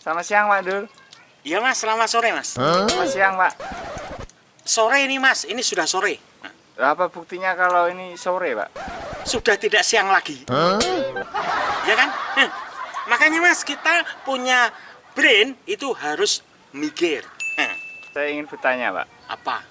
Selamat siang, Pak Dul. Iya mas, selamat sore mas. Selamat siang, Pak. Sore ini mas, ini sudah sore. Apa buktinya kalau ini sore, Pak? Sudah tidak siang lagi. Ya kan? Makanya mas, kita punya brain itu harus mikir. Saya ingin bertanya, Pak. Apa?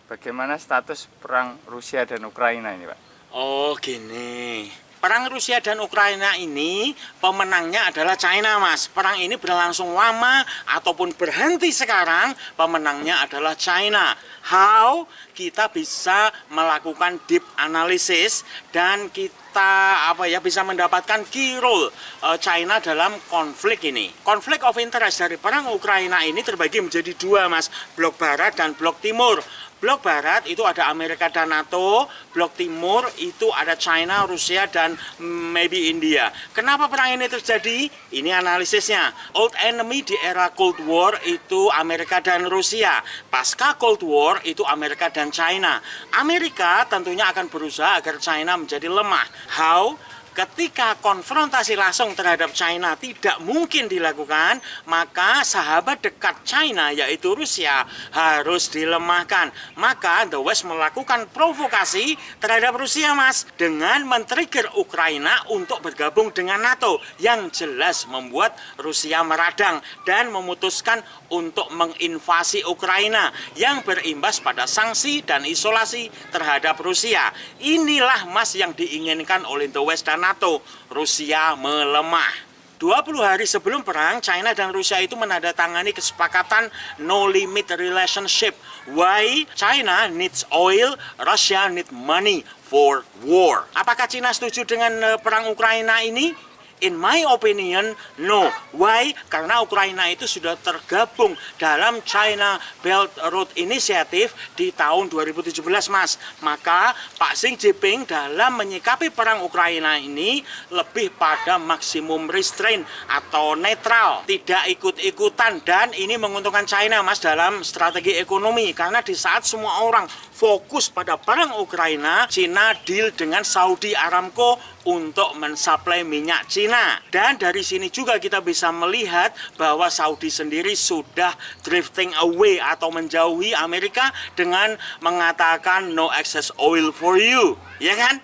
Bagaimana status perang Rusia dan Ukraina ini, Pak? Oh gini. Perang Rusia dan Ukraina ini pemenangnya adalah China mas. Perang ini berlangsung lama ataupun berhenti sekarang, pemenangnya adalah China. How kita bisa melakukan deep analysis dan kita bisa mendapatkan key role China dalam konflik ini. Konflik of interest dari perang Ukraina ini terbagi menjadi dua mas, blok barat dan blok timur. Blok barat itu ada Amerika dan NATO, blok timur itu ada China, Rusia, dan maybe India. Kenapa perang ini terjadi? Ini analisisnya. Old enemy di era Cold War itu Amerika dan Rusia. Pasca Cold War itu Amerika dan China. Amerika tentunya akan berusaha agar China menjadi lemah. How? Ketika konfrontasi langsung terhadap China tidak mungkin dilakukan, maka sahabat dekat China yaitu Rusia harus dilemahkan. Maka The West melakukan provokasi terhadap Rusia mas, dengan men-trigger Ukraina untuk bergabung dengan NATO, yang jelas membuat Rusia meradang dan memutuskan untuk menginvasi Ukraina yang berimbas pada sanksi dan isolasi terhadap Rusia. Inilah mas yang diinginkan oleh The West dan NATO, Rusia melemah. 20 hari sebelum perang, China dan Rusia itu menandatangani kesepakatan no limit relationship. Why? China needs oil, Russia needs money for war. Apakah China setuju dengan perang Ukraina ini? In my opinion, no. Why? Karena Ukraina itu sudah tergabung dalam China Belt Road Initiative di tahun 2017, Mas. Maka Pak Xi Jinping dalam menyikapi perang Ukraina ini lebih pada maksimum restraint atau netral, tidak ikut-ikutan, dan ini menguntungkan China, Mas, dalam strategi ekonomi. Karena di saat semua orang fokus pada perang Ukraina, China deal dengan Saudi Aramco untuk mensuplai minyak Cina. Dan dari sini juga kita bisa melihat bahwa Saudi sendiri sudah drifting away atau menjauhi Amerika dengan mengatakan no excess oil for you, ya kan?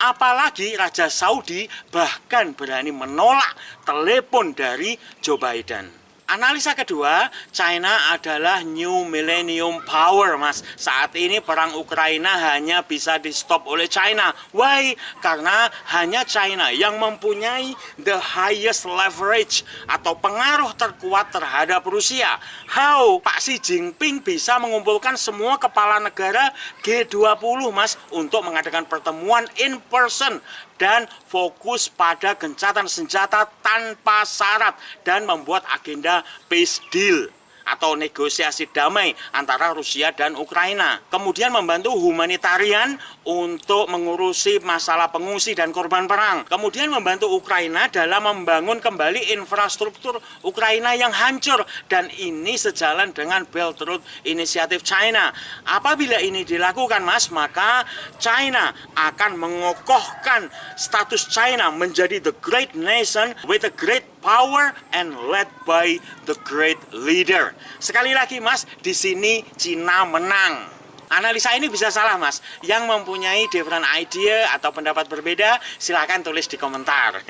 Apalagi Raja Saudi bahkan berani menolak telepon dari Joe Biden. Analisa kedua, China adalah new millennium power, Mas. Saat ini perang Ukraina hanya bisa di stop oleh China. Why? Karena hanya China yang mempunyai the highest leverage atau pengaruh terkuat terhadap Rusia. How? Pak Xi Jinping bisa mengumpulkan semua kepala negara G20, Mas, untuk mengadakan pertemuan in person dan fokus pada gencatan senjata tanpa syarat dan membuat agenda peace deal atau negosiasi damai antara Rusia dan Ukraina. Kemudian membantu humanitarian untuk mengurusi masalah pengungsi dan korban perang. Kemudian membantu Ukraina dalam membangun kembali infrastruktur Ukraina yang hancur. Dan ini sejalan dengan Belt Road Initiative China. Apabila ini dilakukan, Mas, maka China akan mengokohkan status China menjadi the great nation with a great power and led by the great leader. Sekali lagi, Mas, di sini Cina menang. Analisa ini bisa salah, Mas. Yang mempunyai different idea atau pendapat berbeda, silakan tulis di komentar.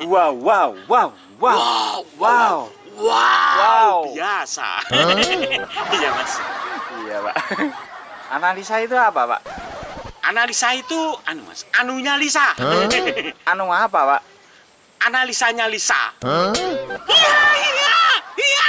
Wow, wow, wow, wow, wow, wow, biasa. Iya, Mas. Iya, Pak. Analisa itu apa, Pak? Analisa itu, Mas, anunya Lisa. Anu apa, Pak? Analisanya Lisa. Huh? Iya.